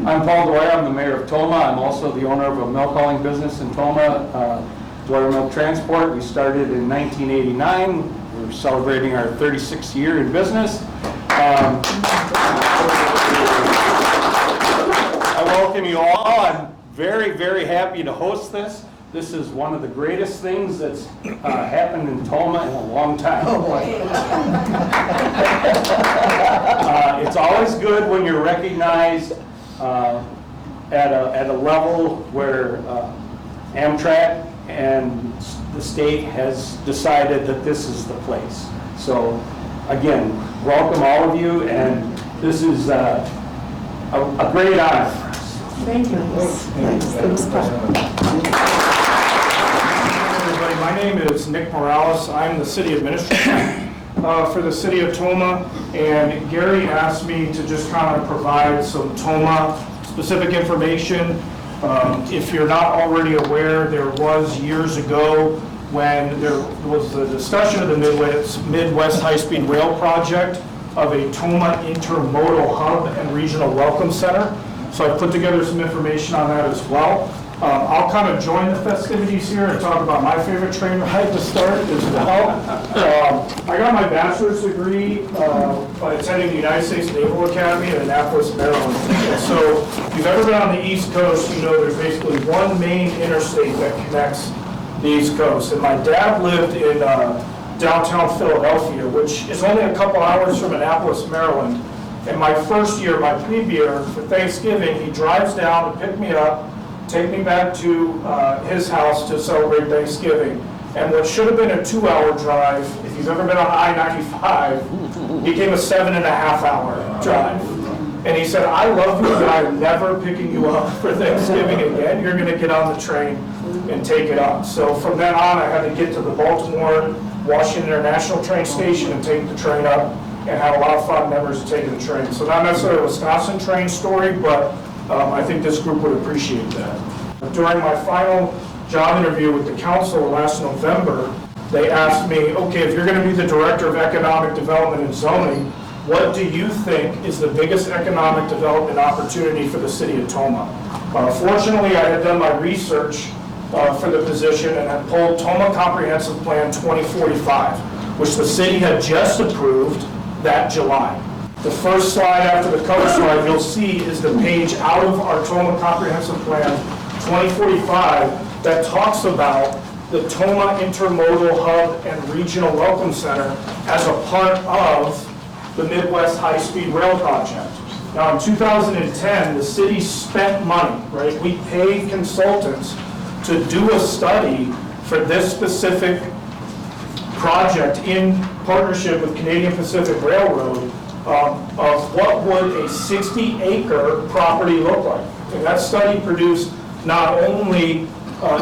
I'm Paul Dwyer. I'm the mayor of Tomah. I'm also the owner of a milk hauling business in Tomah, Dwyer Milk Transport. We started in 1989. We're celebrating our 36th year in business. I welcome you all. I'm very, very happy to host this. This is one of the greatest things that's happened in Tomah in a long time. Oh boy. It's always good when you're recognized at a level where Amtrak and the state has decided that this is the place. So again, welcome all of you, and this is a great honor for us. Thank you. Thanks. Everybody, my name is Nick Morales. I'm the city administrator for the city of Tomah, and Gary asked me to just kind of provide some Tomah specific information. If you're not already aware, there was years ago when there was the discussion of the Midwest High-Speed Rail project of a Tomah intermodal hub and regional welcome center. So I put together some information on that as well. I'll kind of join the festivities here and talk about my favorite train ride to start as well. I got my bachelor's degree by attending the United States Naval Academy in Annapolis, Maryland. And so if you've ever been on the East Coast, you know there's basically one main interstate that connects the East Coast. And my dad lived in downtown Philadelphia, which is only a couple hours from Annapolis, Maryland. And my first year, my plebe year, for Thanksgiving, he drives down to pick me up, take me back to his house to celebrate Thanksgiving. And what should have been a 2-hour drive, if you've ever been on I-95, became a 7.5-hour drive. And he said, I love you, but I'm never picking you up for Thanksgiving again. You're going to get on the train and take it up. So from then on, I had to get to the Baltimore, Washington International train station and take the train up, and had a lot of fun memories of taking the train. So not necessarily a Wisconsin train story, but I think this group would appreciate that. During my final job interview with the council last November, they asked me, okay, if you're going to be the director of economic development and zoning, what do you think is the biggest economic development opportunity for the city of Tomah? Fortunately, I had done my research for the position and had pulled Tomah Comprehensive Plan 2045, which the city had just approved that July. The first slide after the cover slide you'll see is the page out of our Tomah Comprehensive Plan 2045 that talks about the Tomah Intermodal Hub and Regional Welcome Center as a part of the Midwest High-Speed Rail project. Now in 2010, the city spent money, right? We paid consultants to do a study for this specific project in partnership with Canadian Pacific Railroad of what would a 60-acre property look like. And that study produced not only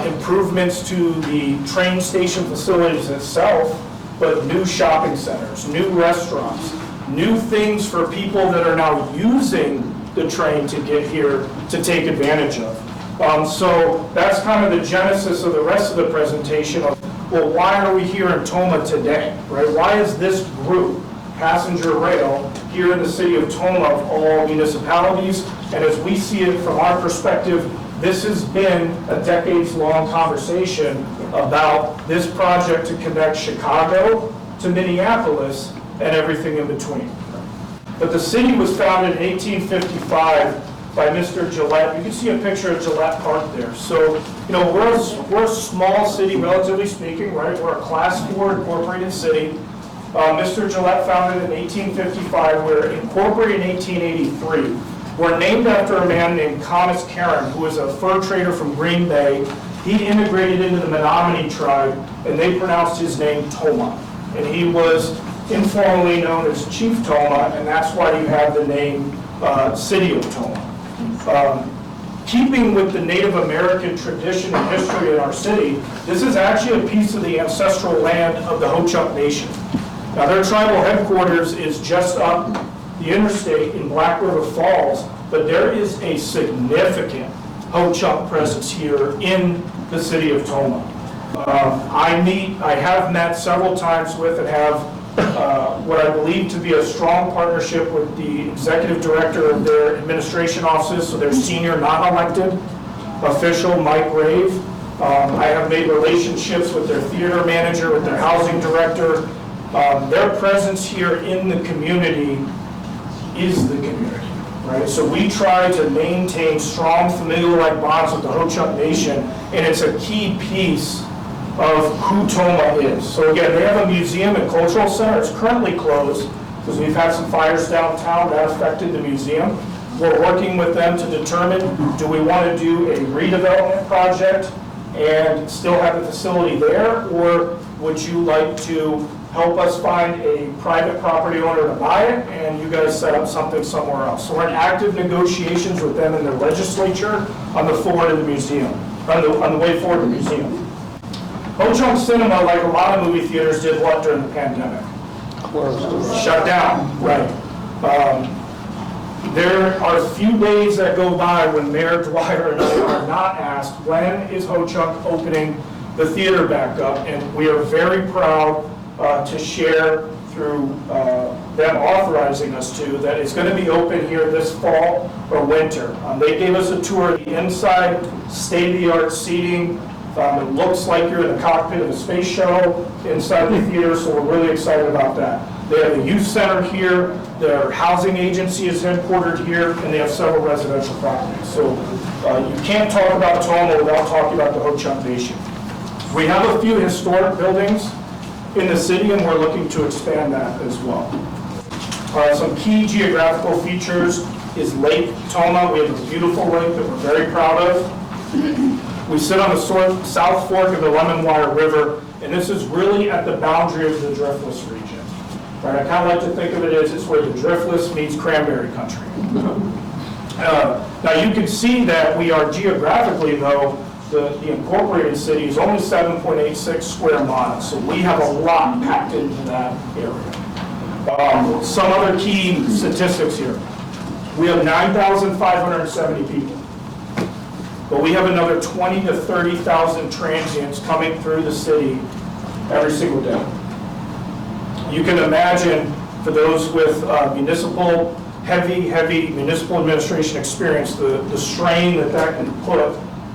improvements to the train station facilities itself, but new shopping centers, new restaurants, new things for people that are now using the train to get here to take advantage of. So that's kind of the genesis of the rest of the presentation of, well, why are we here in Tomah today, right? Why is this group, passenger rail, here in the city of Tomah of all municipalities? And as we see it from our perspective, this has been a decades-long conversation about this project to connect Chicago to Minneapolis and everything in between. But the city was founded in 1855 by Mr. Gillette. You can see a picture of Gillette Park there. So, you know, we're a small city, relatively speaking, right? We're a Class 4 incorporated city. Mr. Gillette founded in 1855. We're incorporated in 1883. We're named after a man named Thomas Caron, who was a fur trader from Green Bay. He immigrated into the Menominee tribe, and they pronounced his name Tomah. And he was informally known as Chief Tomah, and that's why you have the name City of Tomah. Keeping with the Native American tradition and history in our city, this is actually a piece of the ancestral land of the Ho-Chunk Nation. Now their tribal headquarters is just up the interstate in Black River Falls, but there is a significant Ho-Chunk presence here in the city of Tomah. I have met several times with and have what I believe to be a strong partnership with the executive director of their administration office, so their senior non-elected official, Mike Rave. I have made relationships with their theater manager, with their housing director. Their presence here in the community is the community, right? So we try to maintain strong familial-like bonds with the Ho-Chunk Nation, and it's a key piece of who Tomah is. So again, they have a museum and cultural center. It's currently closed because we've had some fires downtown that affected the museum. We're working with them to determine, do we want to do a redevelopment project and still have the facility there, or would you like to help us find a private property owner to buy it and you guys set up something somewhere else? So we're in active negotiations with them in the legislature on the forward of the museum, on the way forward of the museum. Ho-Chunk Cinema, like a lot of movie theaters, did what during the pandemic? Shut down, right. There are few days that go by when Mayor Dwyer and I are not asked, when is Ho-Chunk opening the theater back up? And we are very proud to share through them authorizing us to, that it's going to be open here this fall or winter. They gave us a tour of the inside, state-of-the-art seating. It looks like you're in the cockpit of a space shuttle inside the theater, so we're really excited about that. They have a youth center here, their housing agency is headquartered here, and they have several residential properties. So you can't talk about Tomah without talking about the Ho-Chunk Nation. We have a few historic buildings in the city, and we're looking to expand that as well. Some key geographical features is Lake Tomah. We have a beautiful lake that we're very proud of. We sit on the south fork of the Lemon Wire River, and this is really at the boundary of the driftless region. Right, I kind of like to think of it as it's where the driftless meets cranberry country. Now you can see that we are geographically, though, the incorporated city is only 7.86 square miles, so we have a lot packed into that area. Some other key statistics here. We have 9,570 people. But we have another 20 to 30,000 transients coming through the city every single day. You can imagine, for those with heavy municipal administration experience, the strain that can put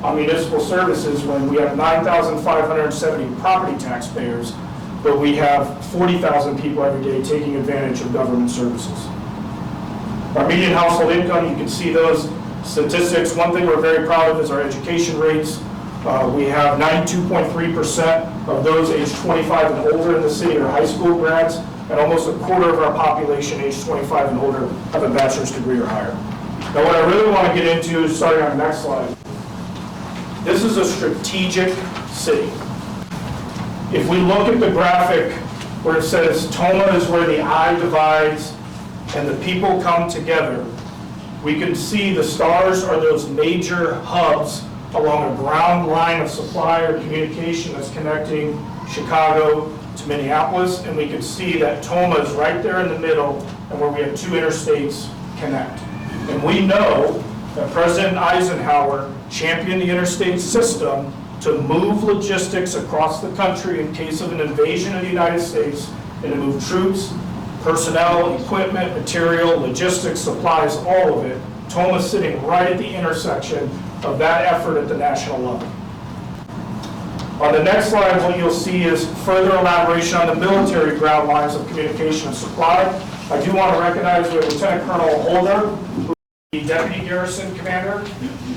on municipal services when we have 9,570 property taxpayers, but we have 40,000 people every day taking advantage of government services. Our median household income, you can see those statistics. One thing we're very proud of is our education rates. We have 92.3% of those aged 25 and older in the city are high school grads, and almost a quarter of our population aged 25 and older have a bachelor's degree or higher. Now what I really want to get into is, starting on the next slide, this is a strategic city. If we look at the graphic where it says Tomah is where the eye divides and the people come together, we can see the stars are those major hubs along a ground line of supply or communication that's connecting Chicago to Minneapolis, and we can see that Tomah is right there in the middle and where we have two interstates connect. And we know that President Eisenhower championed the interstate system to move logistics across the country in case of an invasion of the United States, and to move troops, personnel, equipment, material, logistics, supplies, all of it. Tomah's sitting right at the intersection of that effort at the national level. On the next slide, what you'll see is further elaboration on the military ground lines of communication and supply. I do want to recognize we have Lieutenant Colonel Holder, who is the Deputy Garrison Commander,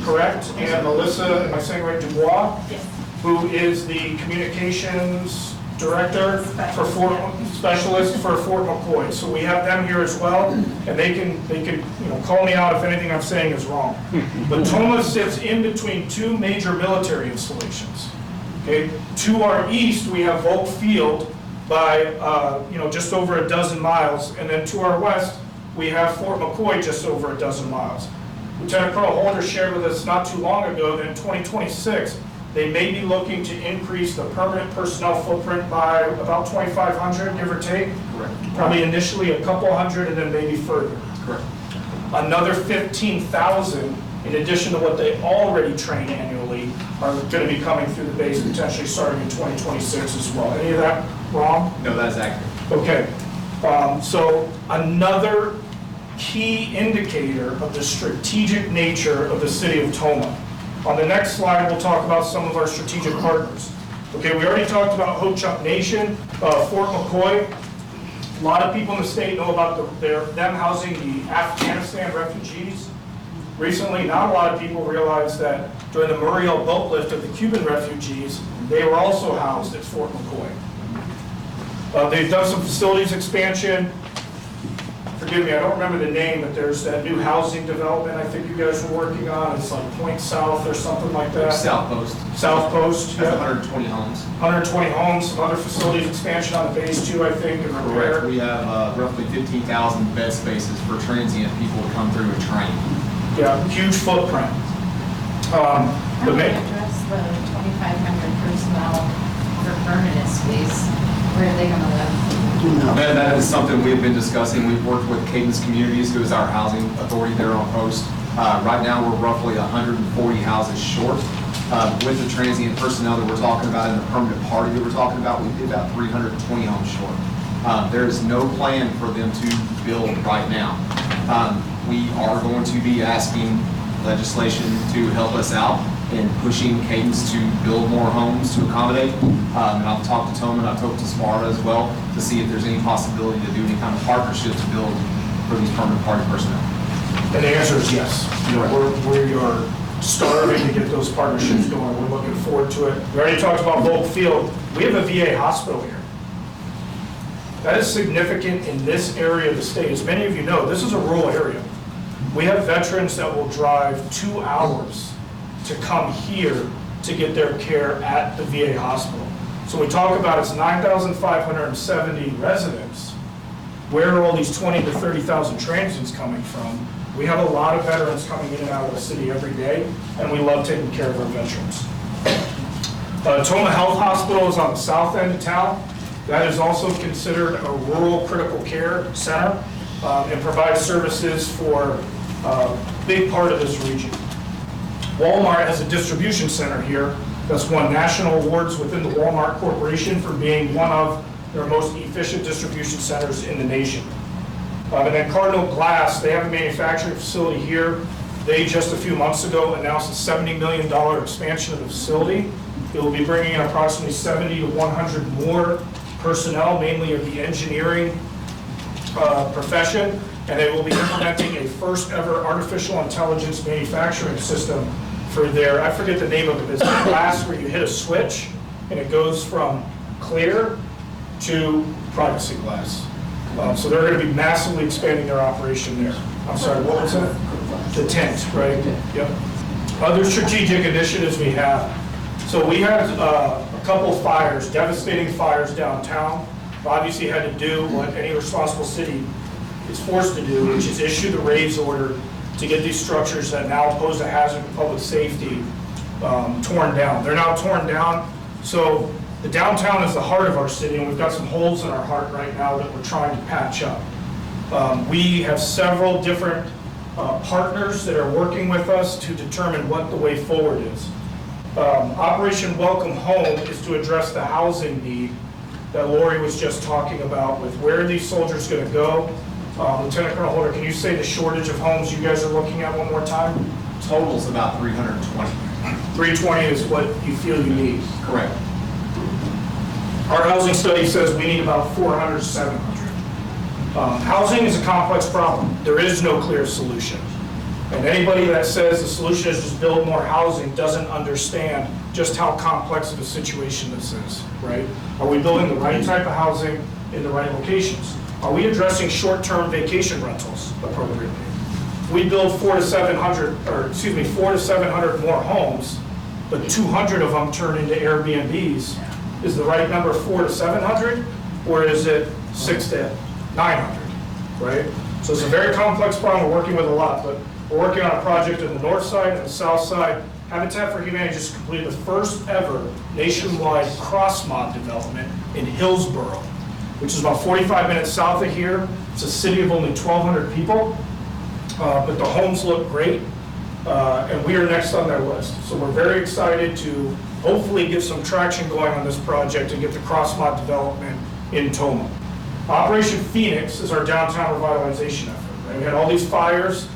correct? And Melissa, am I saying right, Dubois? Yes. Who is the Communications Director for Specialist for Fort McCoy. So we have them here as well, and they can call me out if anything I'm saying is wrong. But Tomah sits in between two major military installations. Okay, to our east we have Volk Field by just over a dozen miles, and then to our west we have Fort McCoy just over a dozen miles. Lieutenant Colonel Holder shared with us not too long ago that in 2026 they may be looking to increase the permanent personnel footprint by about 2,500, give or take. Correct. Probably initially a couple hundred and then maybe further. Correct. Another 15,000 in addition to what they already train annually, are going to be coming through the base potentially starting in 2026 as well. Any of that wrong? No, that is accurate. Okay. So another key indicator of the strategic nature of the city of Tomah. On the next slide, we'll talk about some of our strategic partners. Okay, we already talked about Ho-Chunk Nation, Fort McCoy. A lot of people in the state know about them housing the Afghanistan refugees. Recently, not a lot of people realized that during the Muriel boat lift of the Cuban refugees, they were also housed at Fort McCoy. They've done some facilities expansion. Forgive me, I don't remember the name, but there's that new housing development I think you guys were working on. It's like Point South or something like that. South Post. South Post, That's yeah. 120 homes. 120 homes, some other facilities expansion on the base too, I think, and Correct. repair. We have roughly 15,000 bed spaces for transient people to come through and train. Yeah, huge footprint. How do we address the 2,500 personnel for permanent space? Where are they gonna live? That is something we've been discussing. We've worked with Cadence Communities, who is our housing authority there on post. Right now, we're roughly 140 houses short. With the transient personnel that we're talking about and the permanent party that we're talking about, we'd be about 320 homes short. There is no plan for them to build right now. We are going to be asking legislation to help us out in pushing Cadence to build more homes to accommodate. And I've talked to Tomah and I've talked to Sparta as well to see if there's any possibility to do any kind of partnership to build for these permanent party personnel. And the answer is yes. You know, we are starving to get those partnerships going. We're looking forward to it. We already talked about Volk Field. We have a VA hospital here. That is significant in this area of the state. As many of you know, this is a rural area. We have veterans that will drive 2 hours to come here to get their care at the VA hospital. So we talk about it's 9,570 residents. Where are all these 20 to 30,000 transients coming from? We have a lot of veterans coming in and out of the city every day, and we love taking care of our veterans. Tomah Health Hospital is on the south end of town. That is also considered a rural critical care center and provides services for a big part of this region. Walmart has a distribution center here that's won national awards within the Walmart Corporation for being one of their most efficient distribution centers in the nation. And then Cardinal Glass, they have a manufacturing facility here. They just a few months ago announced a $70 million expansion of the facility. It will be bringing in approximately 70 to 100 more personnel, mainly of the engineering profession, and they will be implementing a first ever artificial intelligence manufacturing system for their, I forget the name of it, it's glass where you hit a switch and it goes from clear to privacy glass. So they're going to be massively expanding their operation there. I'm sorry, what was it? The tint, right? Yep. Other strategic initiatives we have. So we had a couple fires, devastating fires downtown. Obviously had to do what any responsible city is forced to do, which is issue the raise order to get these structures that now pose a hazard to public safety torn down. They're now torn down. So the downtown is the heart of our city, and we've got some holes in our heart right now that we're trying to patch up. We have several different partners that are working with us to determine what the way forward is. Operation Welcome Home is to address the housing need that Lori was just talking about with where are these soldiers going to go. Lieutenant Colonel Holder, can you say the shortage of homes you guys are looking at one more time? Total's about 320. 320 is what you feel you need. Correct. Our housing study says we need about 400 to 700. Housing is a complex problem. There is no clear solution. And anybody that says the solution is just build more housing doesn't understand just how complex of a situation this is, right? Are we building the right type of housing in the right locations? Are we addressing short-term vacation rentals appropriately? We build 400 to 700 more homes, but 200 of them turn into Airbnbs. Is the right number 400 to 700, or is it 600 to 900, right? So it's a very complex problem. We're working with a lot, but we're working on a project in the north side and the south side. Habitat for Humanity just completed the first ever nationwide cross-mod development in Hillsborough, which is about 45 minutes south of here. It's a city of only 1,200 people, but the homes look great. and we are next on their list. So we're very excited to hopefully get some traction going on this project and get the cross-mod development in Tomah. Operation Phoenix is our downtown revitalization effort. Right? We had all these fires.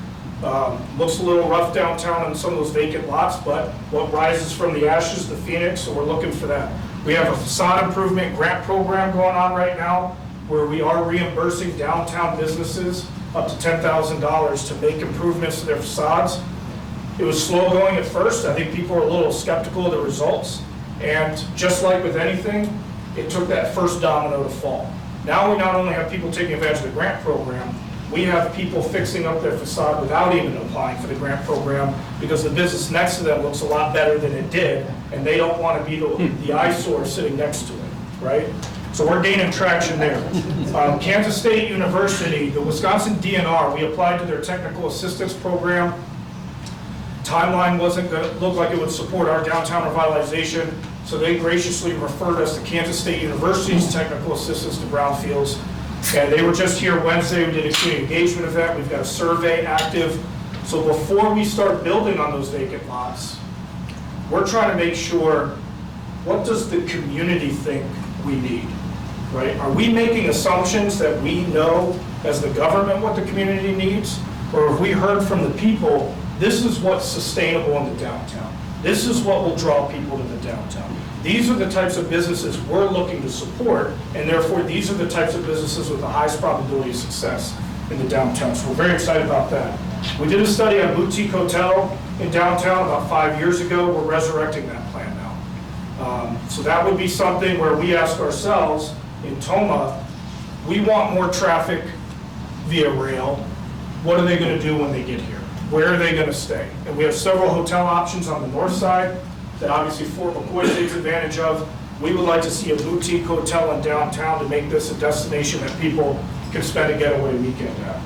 Looks a little rough downtown on some of those vacant lots, but what rises from the ashes, the phoenix, so we're looking for that. We have a facade improvement grant program going on right now where we are reimbursing downtown businesses up to $10,000 to make improvements to their facades. It was slow going at first. I think people were a little skeptical of the results. And just like with anything, it took that first domino to fall. Now we not only have people taking advantage of the grant program, we have people fixing up their facade without even applying for the grant program because the business next to them looks a lot better than it did, and they don't want to be the eyesore sitting next to it, right? So we're gaining traction there. Kansas State University, the Wisconsin DNR, we applied to their technical assistance program. Timeline wasn't going to look like it would support our downtown revitalization, so they graciously referred us to Kansas State University's technical assistance to brownfields. And they were just here Wednesday. We did a community engagement event. We've got a survey active. So before we start building on those vacant lots, we're trying to make sure, what does the community think we need, right? Are we making assumptions that we know as the government what the community needs? Or have we heard from the people, this is what's sustainable in the downtown? This is what will draw people to the downtown. These are the types of businesses we're looking to support, and therefore these are the types of businesses with the highest probability of success in the downtown. So we're very excited about that. We did a study on boutique hotel in downtown about 5 years ago. We're resurrecting that plan now. So that would be something where we ask ourselves in Tomah, we want more traffic via rail. What are they going to do when they get here? Where are they going to stay? And we have several hotel options on the north side that obviously Fort McCoy takes advantage of. We would like to see a boutique hotel in downtown to make this a destination that people can spend a getaway weekend at.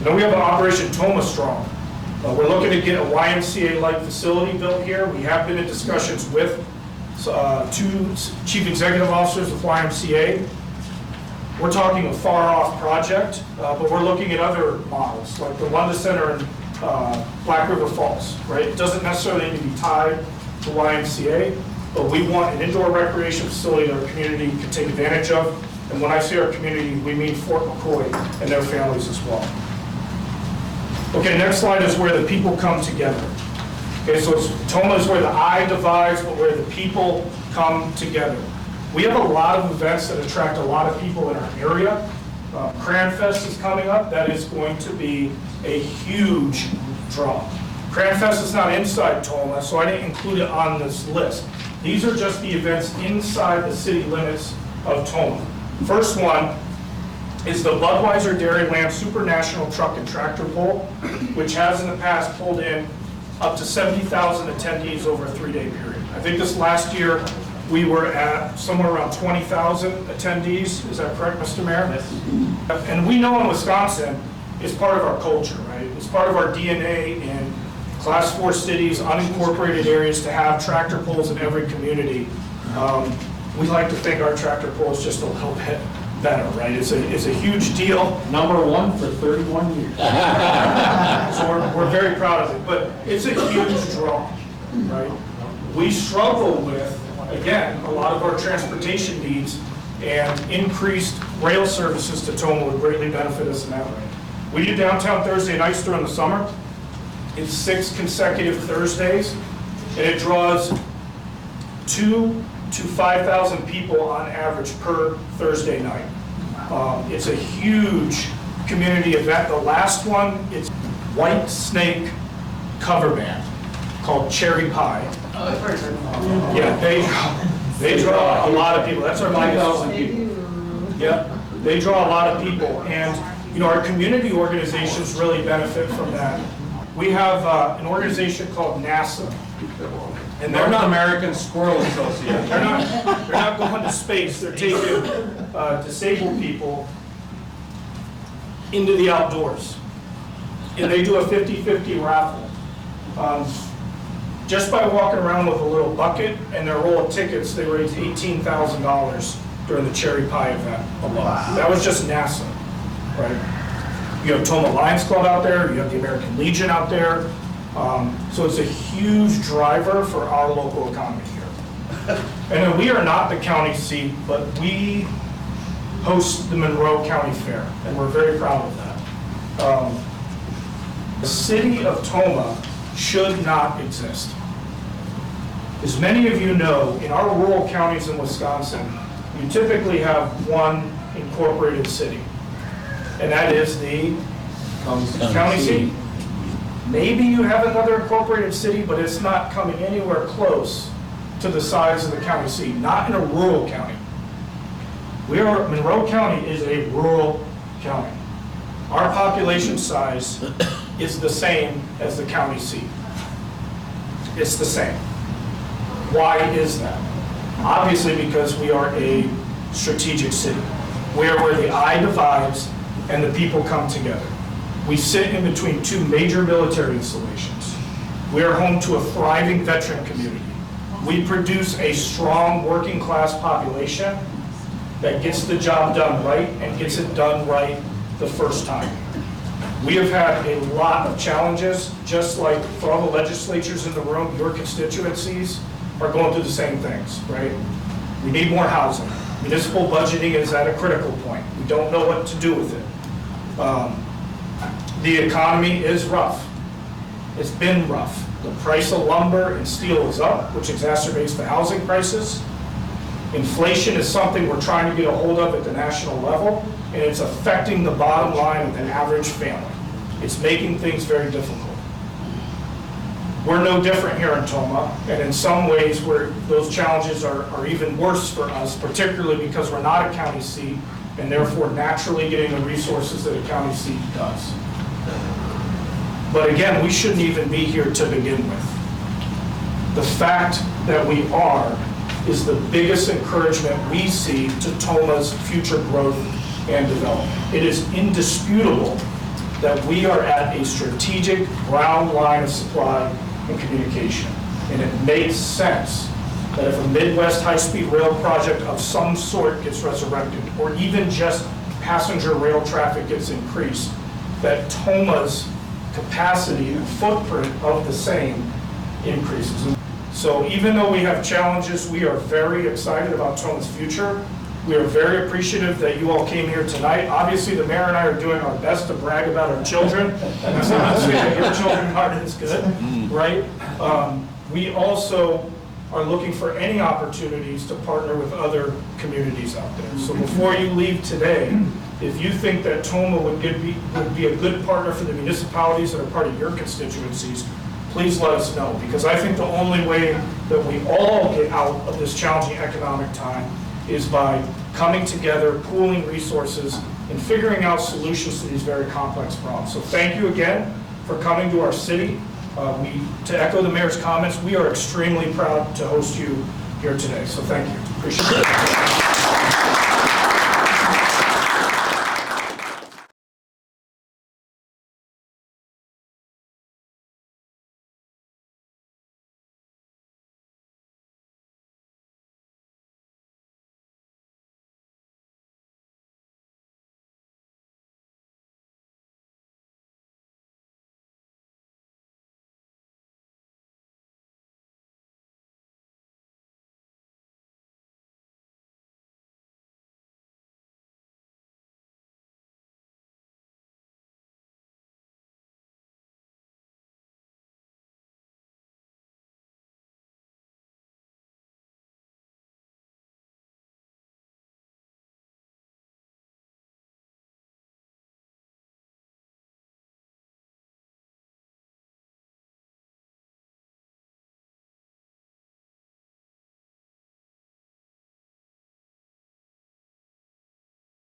Then we have an Operation Tomah Strong. We're looking to get a YMCA-like facility built here. We have been in discussions with 2 chief executive officers of YMCA. We're talking a far-off project, but we're looking at other models, like the London Center in Black River Falls, right? It doesn't necessarily need to be tied to YMCA, but we want an indoor recreation facility that our community can take advantage of. And when I say our community, we mean Fort McCoy and their families as well. Okay, next slide is where the people come together. Okay, so Tomah is where the I divides, but where the people come together. We have a lot of events that attract a lot of people in our area. Cranfest is coming up. That is going to be a huge draw. Cranfest is not inside Tomah, so I didn't include it on this list. These are just the events inside the city limits of Tomah. First one is the Budweiser Dairyland Super National Truck and Tractor Pull, which has in the past pulled in up to 70,000 attendees over a 3-day period. I think this last year we were at somewhere around 20,000 attendees. Is that correct, Mr. Mayor? Yes. And we know in Wisconsin, it's part of our culture, right? It's part of our DNA in Class 4 cities, unincorporated areas to have tractor pulls in every community. We like to think our tractor pull is just a little bit better, right? It's a huge deal. #1 for 31 years. So we're very proud of it, but it's a huge draw, right? We struggle with, again, a lot of our transportation needs, and increased rail services to Tomah would greatly benefit us in that way. We do downtown Thursday nights during the summer. It's 6 consecutive Thursdays, and it draws 2,000 to 5,000 people on average per Thursday night. It's a huge community event. The last one is White Snake cover band called Cherry Pie. Yeah, they draw a lot of people. That's our biggest people. Yeah, they draw a lot of people, and you know, our community organizations really benefit from that. We have an organization called NASA, and they're not American Squirrel Association. They're not going to space. They're taking disabled people into the outdoors, and they do a 50-50 raffle. Just by walking around with a little bucket and their roll of tickets, they raised $18,000 during the Cherry Pie event alone. Wow. That was just NASA, right? You have Tomah Lions Club out there. You have the American Legion out there. So it's a huge driver for our local economy here. And then we are not the county seat, but we host the Monroe County Fair, and we're very proud of that. The city of Tomah should not exist. As many of you know, in our rural counties in Wisconsin, you typically have one incorporated city, and that is the county seat. Maybe you have another incorporated city, but it's not coming anywhere close to the size of the county seat, not in a rural county. Monroe County is a rural county. Our population size is the same as the county seat. It's the same. Why is that? Obviously because we are a strategic city. We are where the eye divides and the people come together. We sit in between two major military installations. We are home to a thriving veteran community. We produce a strong working class population that gets the job done right and gets it done right the first time. We have had a lot of challenges, just like for all the legislatures in the room, your constituencies are going through the same things, right? We need more housing. Municipal budgeting is at a critical point. We don't know what to do with it. The economy is rough. It's been rough. The price of lumber and steel is up, which exacerbates the housing crisis. Inflation is something we're trying to get a hold of at the national level, and it's affecting the bottom line of the average family. It's making things very difficult. We're no different here in Tomah, and in some ways those challenges are even worse for us, particularly because we're not a county seat, and therefore naturally getting the resources that a county seat does. But again, we shouldn't even be here to begin with. The fact that we are is the biggest encouragement we see to Tomah's future growth and development. It is indisputable that we are at a strategic ground line of supply and communication. And it makes sense that if a Midwest high-speed rail project of some sort gets resurrected, or even just passenger rail traffic gets increased, that Tomah's capacity and footprint of the same increases. So even though we have challenges, we are very excited about Tomah's future. We are very appreciative that you all came here tonight. Obviously, the mayor and I are doing our best to brag about our children. And I'm not saying that your children aren't as good, right? We also are looking for any opportunities to partner with other communities out there. So before you leave today, if you think that Tomah would be a good partner for the municipalities that are part of your constituencies, please let us know, because I think the only way that we all get out of this challenging economic time is by coming together, pooling resources, and figuring out solutions to these very complex problems. So thank you again for coming to our city. To echo the mayor's comments, we are extremely proud to host you here today. So thank you. Appreciate it.